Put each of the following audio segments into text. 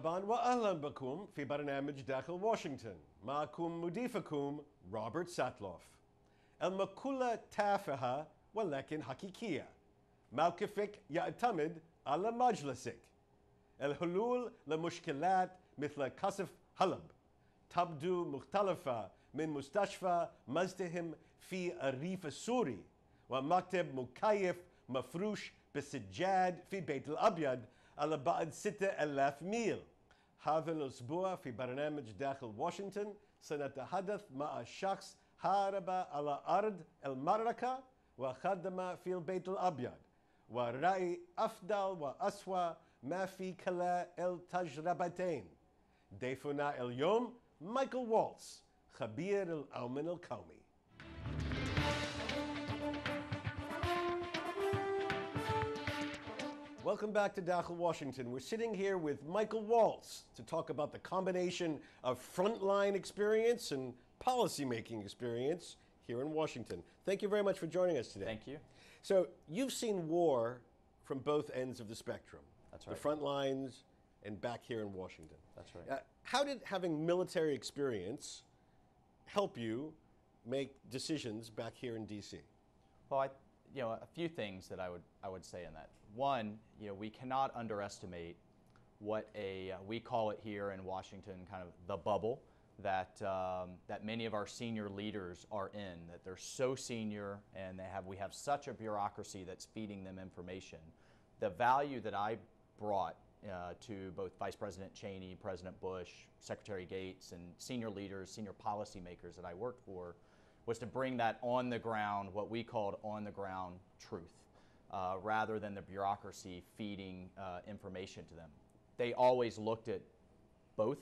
مرحبا وأهلا بكم في برنامج داخل واشنطن. معكم مضيفكم روبرت ساتلوف. المقولة تافهة ولكن حقيقية. موقفك يعتمد على مجلسك. الحلول لمشكلات مثل قصف حلب تبدو مختلفة من مستشفى مزدحم في الريف السوري ومكتب مكيف مفروش بالسجاد في بيت الأبيض على بعد 6000 ميل. هذا الأسبوع في برنامج داخل واشنطن سنتحدث مع شخص هارب على أرض المعركة وخدم في البيت الأبيض ورأي أفضل وأسوأ ما في كلا التجربتين. ضيفنا اليوم مايكل والتز خبير الأمن القومي. Welcome back to Dakhel, Washington. We're sitting here with Michael Waltz to talk about the combination of frontline experience and policymaking experience here in Washington. Thank you very much for joining us today. Thank you. So you've seen war from both ends of the spectrum. That's right. The front lines and back here in Washington. That's right. How did having military experience help you make decisions back here in D.C.? Well, a few things that I would say in that. One, we cannot underestimate what we call it here in Washington, kind of the bubble that that many of our senior leaders are in. That they're so senior and we have such a bureaucracy that's feeding them information. The value that I brought to both Vice President Cheney, President Bush, Secretary Gates, and senior leaders, senior policymakers that I worked for, was to bring that on the ground, what we called on the ground truth, rather than the bureaucracy feeding information to them. They always looked at both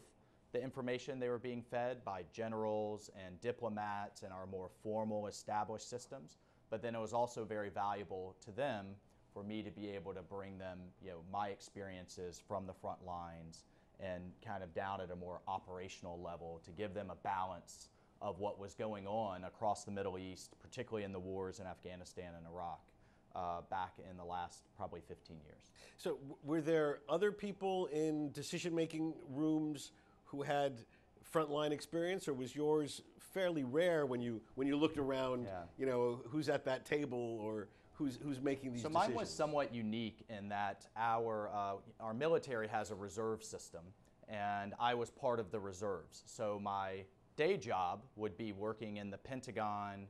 the information they were being fed by generals and diplomats and our more formal established systems, but then it was also very valuable to them for me to be able to bring them my experiences from the front lines and kind of down at a more operational level to give them a balance of what was going on across the Middle East, particularly in the wars in Afghanistan and Iraq, back in the last probably 15 years. So were there other people in decision-making rooms who had frontline experience, or was yours fairly rare when you looked around, who's at that table or who's making these decisions? So mine was somewhat unique in that our military has a reserve system, and I was part of the reserves. So my day job would be working in the Pentagon,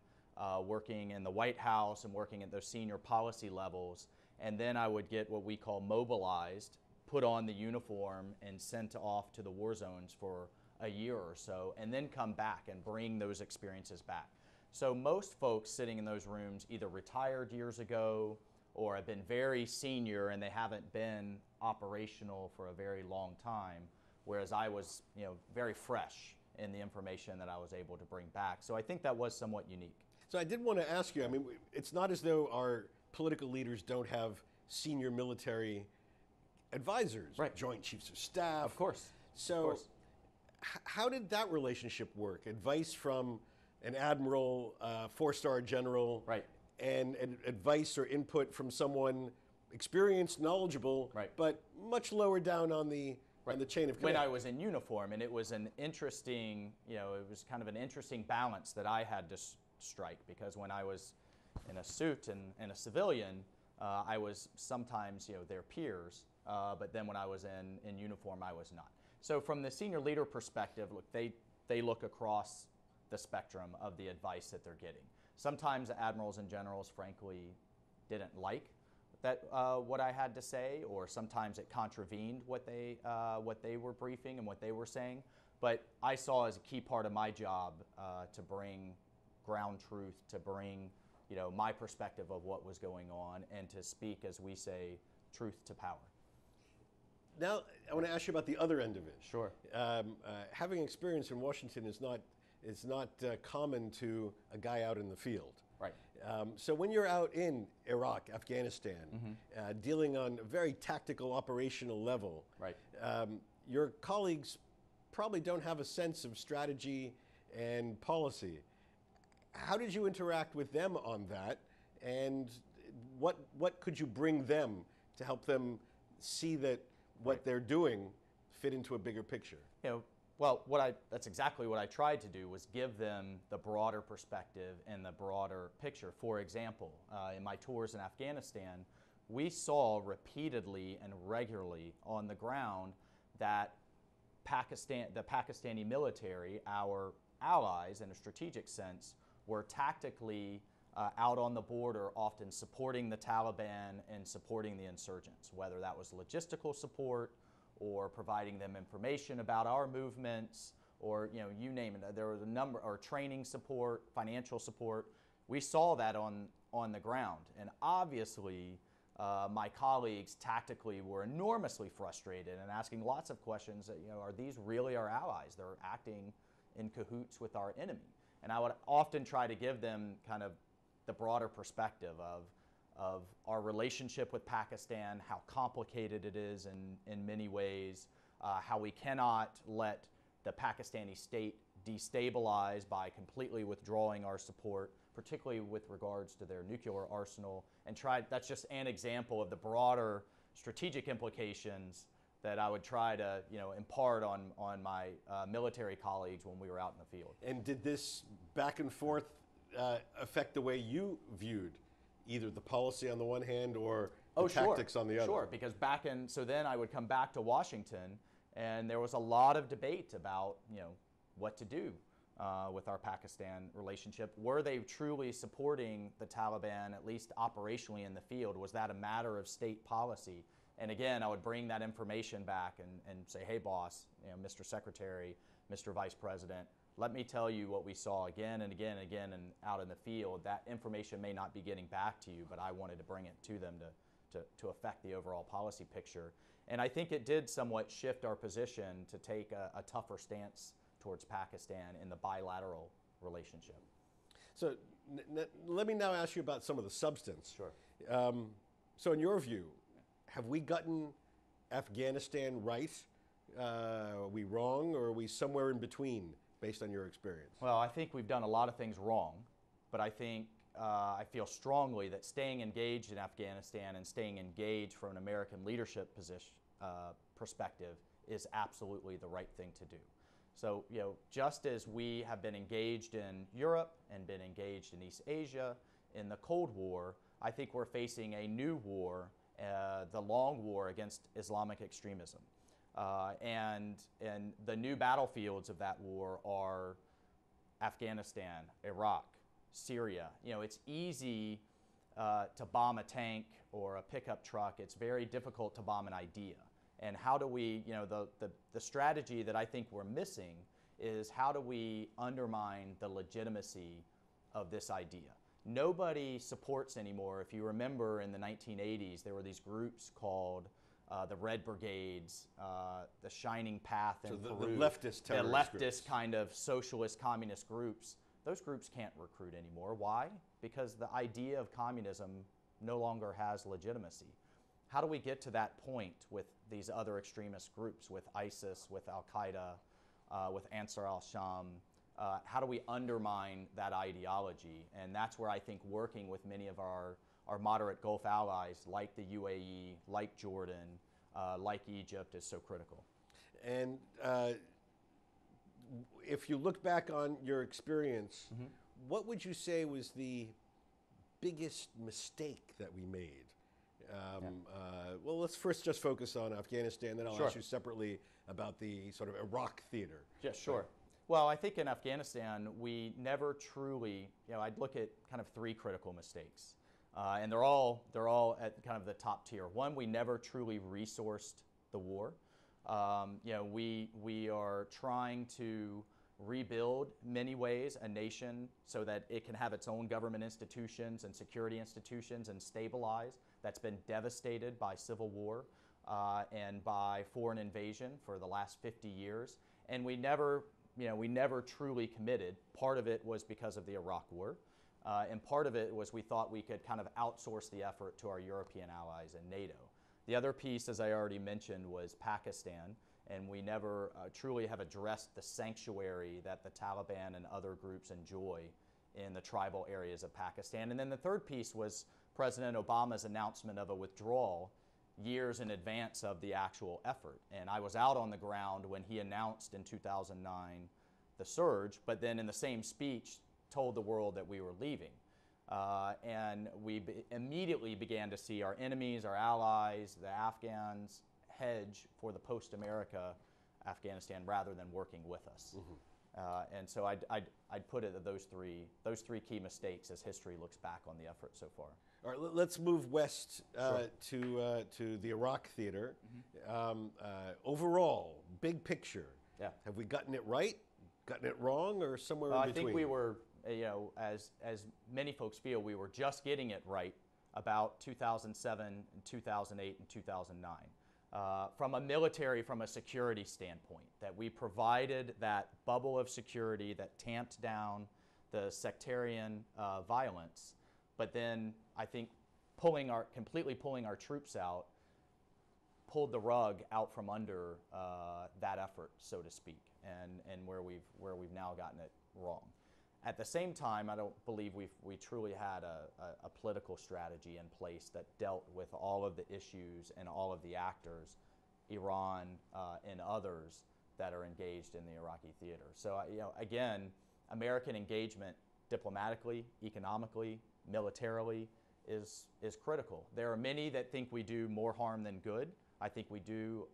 working in the White House, and working at those senior policy levels. And then I would get what we call mobilized, put on the uniform, and sent off to the war zones for a year or so, and then come back and bring those experiences back. So most folks sitting in those rooms either retired years ago or have been very senior and they haven't been operational for a very long time, whereas I was very fresh in the information that I was able to bring back. So I think that was somewhat unique. So I did want to ask you, I mean, it's not as though our political leaders don't have senior military advisors, right? Joint Chiefs of Staff. Of course. So of course. How did that relationship work? Advice from an admiral, four-star general, right, and advice or input from someone experienced, knowledgeable, right, but much lower down on the chain of command. When I was in uniform, and it was an interesting, it was kind of an interesting balance that I had to strike, because when I was in a suit and a civilian, I was sometimes, their peers, but then when I was in uniform, I was not. So from the senior leader perspective, look, they look across the spectrum of the advice that they're getting. Sometimes the admirals and generals, frankly, didn't like that what I had to say, or sometimes it contravened what they were briefing and what they were saying. But I saw as a key part of my job to bring ground truth, to bring my perspective of what was going on, and to speak, as we say, truth to power. Now I want to ask you about the other end of it. Sure. Having experience in Washington is not common to a guy out in the field. Right. So when you're out in Iraq, Afghanistan, dealing on a very tactical, operational level, right, your colleagues probably don't have a sense of strategy and policy. How did you interact with them on that, and what could you bring them to help them see that what they're doing fit into a bigger picture? Well, that's exactly what I tried to do, was give them the broader perspective and the broader picture. For example, in my tours in Afghanistan, we saw repeatedly and regularly on the ground that the Pakistani military, our allies in a strategic sense, were tactically out on the border, often supporting the Taliban and supporting the insurgents, whether that was logistical support or providing them information about our movements, or you name it. There was a number, or training support, financial support. We saw that on the ground, and obviously my colleagues tactically were enormously frustrated and asking lots of questions that, are these really our allies? They're acting in cahoots with our enemy. And I would often try to give them kind of the broader perspective of our relationship with Pakistan, how complicated it is in many ways, how we cannot let the Pakistani state destabilize by completely withdrawing our support, particularly with regards to their nuclear arsenal, and that's just an example of the broader strategic implications that I would try to impart on my military colleagues when we were out in the field. And did this back and forth affect the way you viewed either the policy on the one hand or the tactics on the other? Sure, because so then I would come back to Washington, and there was a lot of debate about what to do with our Pakistan relationship. Were they truly supporting the Taliban, at least operationally in the field? Was that a matter of state policy? And again, I would bring that information back and say, hey boss, Mr. Secretary, Mr. Vice President, let me tell you what we saw again and again and again and out in the field. That information may not be getting back to you, but I wanted to bring it to them to affect the overall policy picture. And I think it did somewhat shift our position to take a tougher stance towards Pakistan in the bilateral relationship. So let me now ask you about some of the substance. Sure. So in your view, have we gotten Afghanistan right? Are we wrong, or are we somewhere in between based on your experience? Well, I think we've done a lot of things wrong, but I think I feel strongly that staying engaged in Afghanistan and staying engaged from an American leadership perspective is absolutely the right thing to do. So, just as we have been engaged in Europe and been engaged in East Asia in the Cold War, I think we're facing a new war, the long war against Islamic extremism. And the new battlefields of that war are Afghanistan, Iraq, Syria. It's easy to bomb a tank or a pickup truck. It's very difficult to bomb an idea. And how do we, the strategy that I think we're missing is how do we undermine the legitimacy of this idea? Nobody supports anymore. If you remember in the 1980s, there were these groups called the Red Brigades, the Shining Path in Peru. The leftist terrorist groups. Kind of socialist communist groups. Those groups can't recruit anymore. Why? Because the idea of communism no longer has legitimacy. How do we get to that point with these other extremist groups, with ISIS, with Al-Qaeda, with Ansar al-Sham? How do we undermine that ideology? And that's where I think working with many of our moderate Gulf allies, like the UAE, like Jordan, like Egypt, is so critical. And if you look back on your experience, what would you say was the biggest mistake that we made? Well, let's first just focus on Afghanistan, then I'll ask you separately about the sort of Iraq theater. Yeah, sure. Well, I think in Afghanistan, we never truly, I'd look at kind of three critical mistakes. And they're all at kind of the top tier. One, we never truly resourced the war. We are trying to rebuild, many ways, a nation so that it can have its own government institutions and security institutions and stabilize. That's been devastated by civil war and by foreign invasion for the last 50 years. And we never truly committed. Part of it was because of the Iraq War. And part of it was we thought we could kind of outsource the effort to our European allies and NATO. The other piece, as I already mentioned, was Pakistan, and we never truly have addressed the sanctuary that the Taliban and other groups enjoy in the tribal areas of Pakistan. And then the third piece was President Obama's announcement of a withdrawal years in advance of the actual effort. And I was out on the ground when he announced in 2009 the surge, but then in the same speech told the world that we were leaving. And we immediately began to see our enemies, our allies, the Afghans hedge for the post-America Afghanistan rather than working with us. Mm-hmm. And so I'd put it at those three key mistakes as history looks back on the effort so far. All right, let's move west Sure. to the Iraq theater. Mm-hmm. Overall, big picture, Yeah. have we gotten it right, gotten it wrong, or somewhere in between? I think we were, as many folks feel, we were just getting it right about 2007, and 2008, and 2009. From a security standpoint, that we provided that bubble of security that tamped down the sectarian violence, but then I think completely pulling our troops out, pulled the rug out from under that effort, so to speak, and where we've now gotten it wrong. At the same time, I don't believe we truly had a political strategy in place that dealt with all of the issues and all of the actors, Iran and others that are engaged in the Iraqi theater. So again, American engagement diplomatically, economically, militarily is critical. There are many that think we do more harm than good. I think we do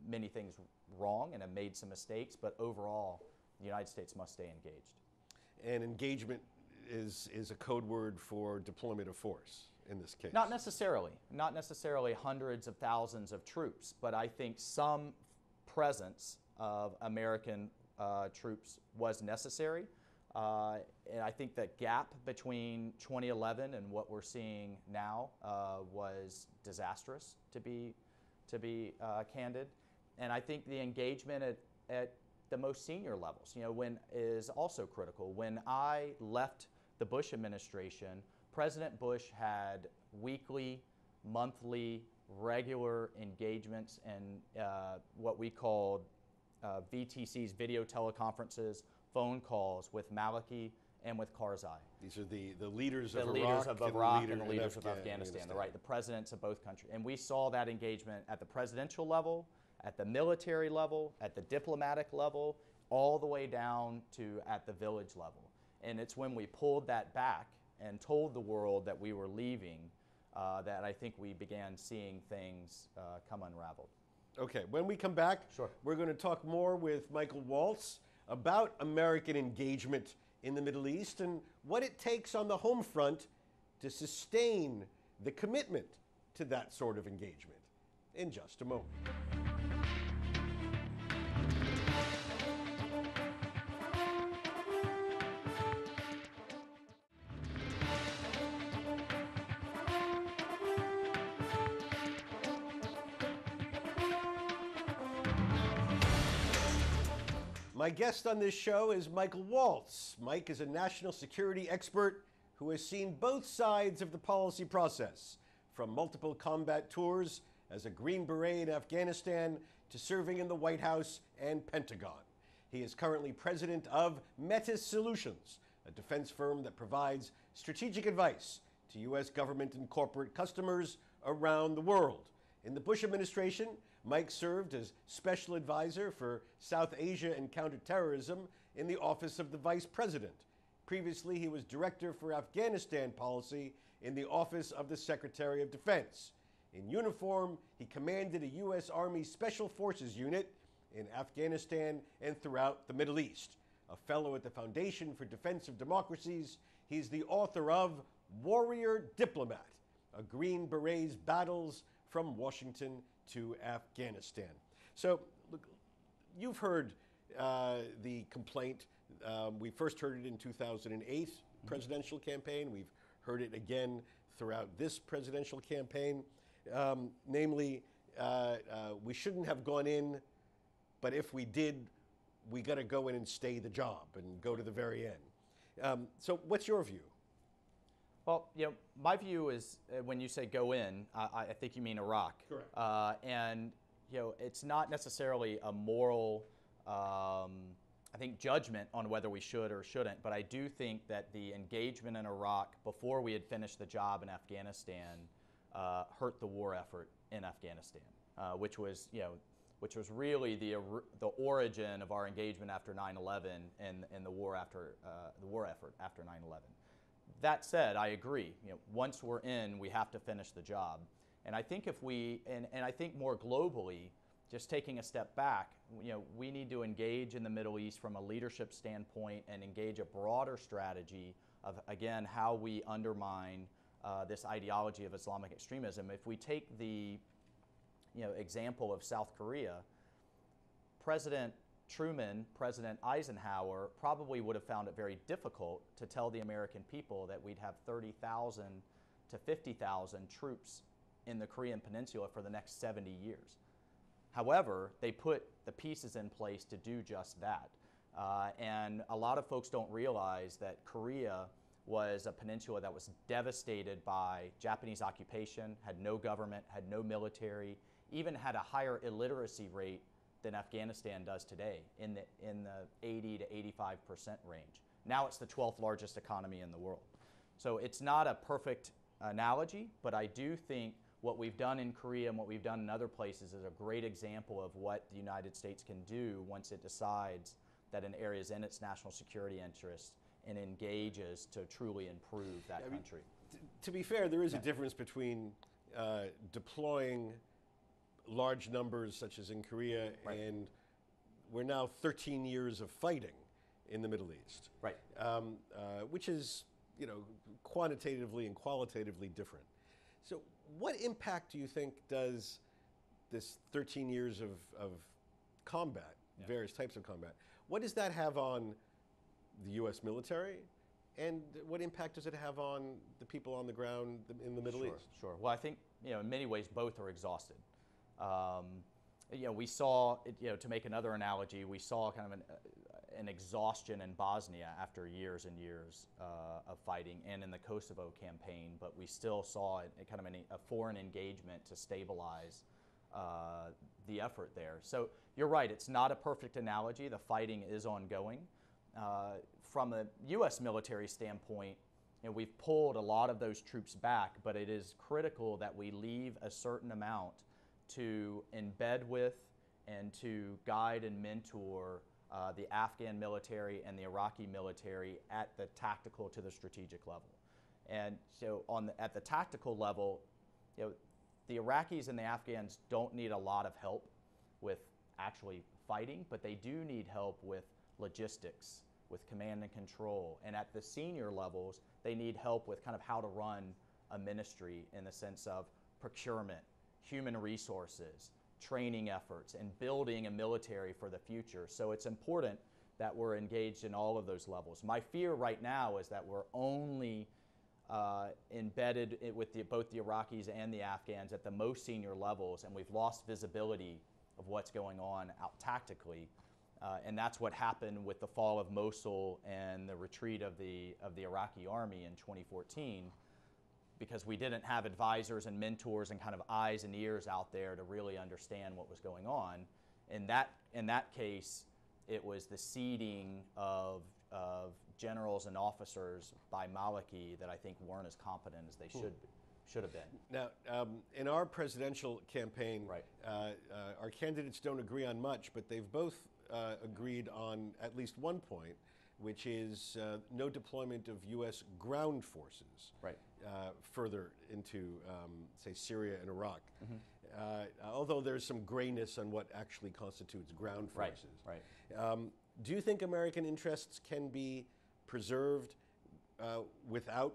many things wrong and have made some mistakes, but overall, the United States must stay engaged. And engagement is a code word for deployment of force in this case. Not necessarily hundreds of thousands of troops, but I think some presence of American troops was necessary. And I think that gap between 2011 and what we're seeing now was disastrous, to be candid. And I think the engagement at the most senior levels, is also critical. When I left the Bush administration, President Bush had weekly, monthly, regular engagements and what we called VTCs, video teleconferences, phone calls with Maliki and with Karzai. These are the leaders of Iraq and the leaders of Afghanistan, the presidents of both countries. And we saw that engagement at the presidential level, at the military level, at the diplomatic level, all the way down to at the village level. And it's when we pulled that back and told the world that we were leaving that I think we began seeing things come unraveled. Okay, when we come back, Sure. We're going to talk more with Michael Waltz about American engagement in the Middle East and what it takes on the home front to sustain the commitment to that sort of engagement in just a moment. My guest on this show is Michael Waltz. Mike is a national security expert who has seen both sides of the policy process, from multiple combat tours as a Green Beret in Afghanistan to serving in the White House and Pentagon. He is currently president of Metis Solutions, a defense firm that provides strategic advice to U.S. government and corporate customers around the world. In the Bush administration, Mike served as special advisor for South Asia and counterterrorism in the office of the vice president. Previously, he was director for Afghanistan policy in the office of the Secretary of Defense. In uniform, he commanded a U.S. Army Special Forces unit in Afghanistan and throughout the Middle East. A fellow at the Foundation for Defense of Democracies, he's the author of Warrior Diplomat, a Green Beret's battles from Washington to Afghanistan. So, look, you've heard the complaint. We first heard it in 2008 presidential campaign. We've heard it again throughout this presidential campaign. Namely, we shouldn't have gone in, but if we did, we got to go in and stay the job and go to the very end. So what's your view? Well, my view is when you say go in, I think you mean Iraq. Correct. And it's not necessarily a moral, I think, judgment on whether we should or shouldn't. But I do think that the engagement in Iraq before we had finished the job in Afghanistan hurt the war effort in Afghanistan, which was really the origin of our engagement after 9/11 and the war effort after 9/11. That said, I agree. Once we're in, we have to finish the job. And I think if we, and I think more globally, just taking a step back, we need to engage in the Middle East from a leadership standpoint and engage a broader strategy of, again, how we undermine this ideology of Islamic extremism. If we take the example of South Korea, President Truman, President Eisenhower probably would have found it very difficult to tell the American people that we'd have 30,000 to 50,000 troops in the Korean Peninsula for the next 70 years. However, they put the pieces in place to do just that. And a lot of folks don't realize that Korea was a peninsula that was devastated by Japanese occupation, had no government, had no military, even had a higher illiteracy rate than Afghanistan does today, in the 80 to 85% range. Now it's the 12th largest economy in the world. So it's not a perfect analogy, but I do think what we've done in Korea and what we've done in other places is a great example of what the United States can do once it decides that an area is in its national security interest and engages to truly improve that country. To be fair, there is a difference between deploying large numbers, such as in Korea, right. and we're now 13 years of fighting in the Middle East, right? Which is, quantitatively and qualitatively different. So, what impact do you think does this 13 years of combat, various types of combat, what does that have on the U.S. military, and what impact does it have on the people on the ground in the Middle East? Sure. Well, I think in many ways both are exhausted. We saw, to make another analogy, we saw kind of an exhaustion in Bosnia after years and years of fighting, and in the Kosovo campaign, but we still saw kind of a foreign engagement to stabilize the effort there. So you're right, it's not a perfect analogy. The fighting is ongoing. From a U.S. military standpoint, we've pulled a lot of those troops back, but it is critical that we leave a certain amount to embed with and to guide and mentor the Afghan military and the Iraqi military at the tactical to the strategic level. And so at the tactical level, the Iraqis and the Afghans don't need a lot of help with actually fighting, but they do need help with logistics, with command and control. And at the senior levels, they need help with kind of how to run a ministry in the sense of procurement, human resources, training efforts, and building a military for the future. So it's important that we're engaged in all of those levels. My fear right now is that we're only embedded with both the Iraqis and the Afghans at the most senior levels, and we've lost visibility of what's going on out tactically. And that's what happened with the fall of Mosul and the retreat of the Iraqi army in 2014, because we didn't have advisors and mentors and kind of eyes and ears out there to really understand what was going on. In that case, it was the seeding of generals and officers by Maliki that I think weren't as competent as they should have been. Now, in our presidential campaign, right. Our candidates don't agree on much, but they've both agreed on at least one point, which is no deployment of U.S. ground forces right. Further into, say, Syria and Iraq. Mm-hmm. Although there's some grayness on what actually constitutes ground forces. Right. Do you think American interests can be preserved without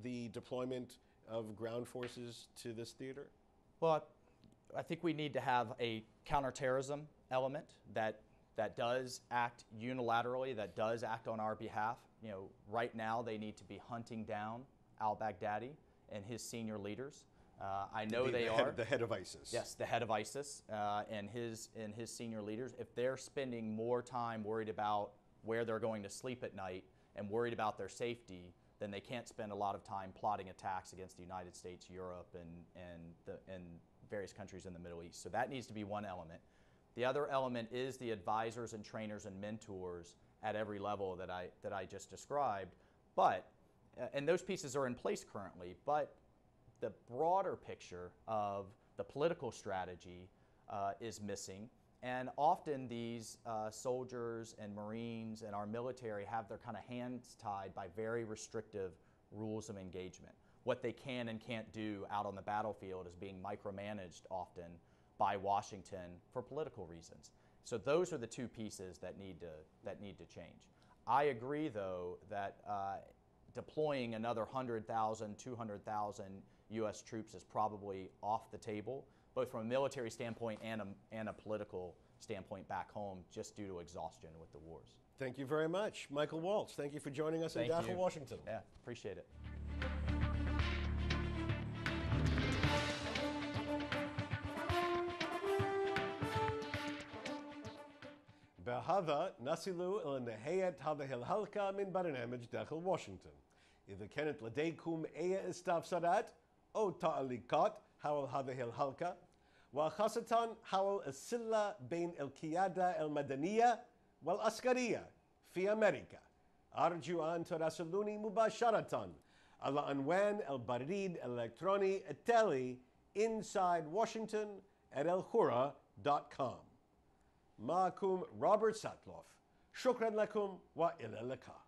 the deployment of ground forces to this theater? Well, I think we need to have a counterterrorism element that does act unilaterally, that does act on our behalf. Right now they need to be hunting down al-Baghdadi and his senior leaders. I know they are. The head of ISIS. Yes, the head of ISIS and his senior leaders. If they're spending more time worried about where they're going to sleep at night and worried about their safety, then they can't spend a lot of time plotting attacks against the United States, Europe, and various countries in the Middle East. So that needs to be one element. The other element is the advisors and trainers and mentors at every level that I just described. But and those pieces are in place currently. But the broader picture of the political strategy is missing. And often these soldiers and Marines and our military have their kind of hands tied by very restrictive rules of engagement. What they can and can't do out on the battlefield is being micromanaged often by Washington for political reasons. So those are the two pieces that need to change. I agree, though, that deploying another 100,000, 200,000 U.S. troops is probably off the table, both from a military standpoint and a political standpoint back home, just due to exhaustion with the wars. Thank you very much. Michael Waltz, thank you for joining us in Dakhel, Washington. Yeah, appreciate it. بهذا نصل إلى نهاية هذه الحلقة من برنامج داخل واشنطن. إذا كانت لديكم أي استفسارات أو تعليقات حول هذه الحلقة، وخاصة حول الصلة بين القيادة المدنية والعسكرية في أمريكا، أرجو أن تراسلوني مباشرة على عنوان البريد الإلكتروني التالي insidewashington@elhura.com. معكم روبرت ساتلوف. شكرا لكم وإلى اللقاء.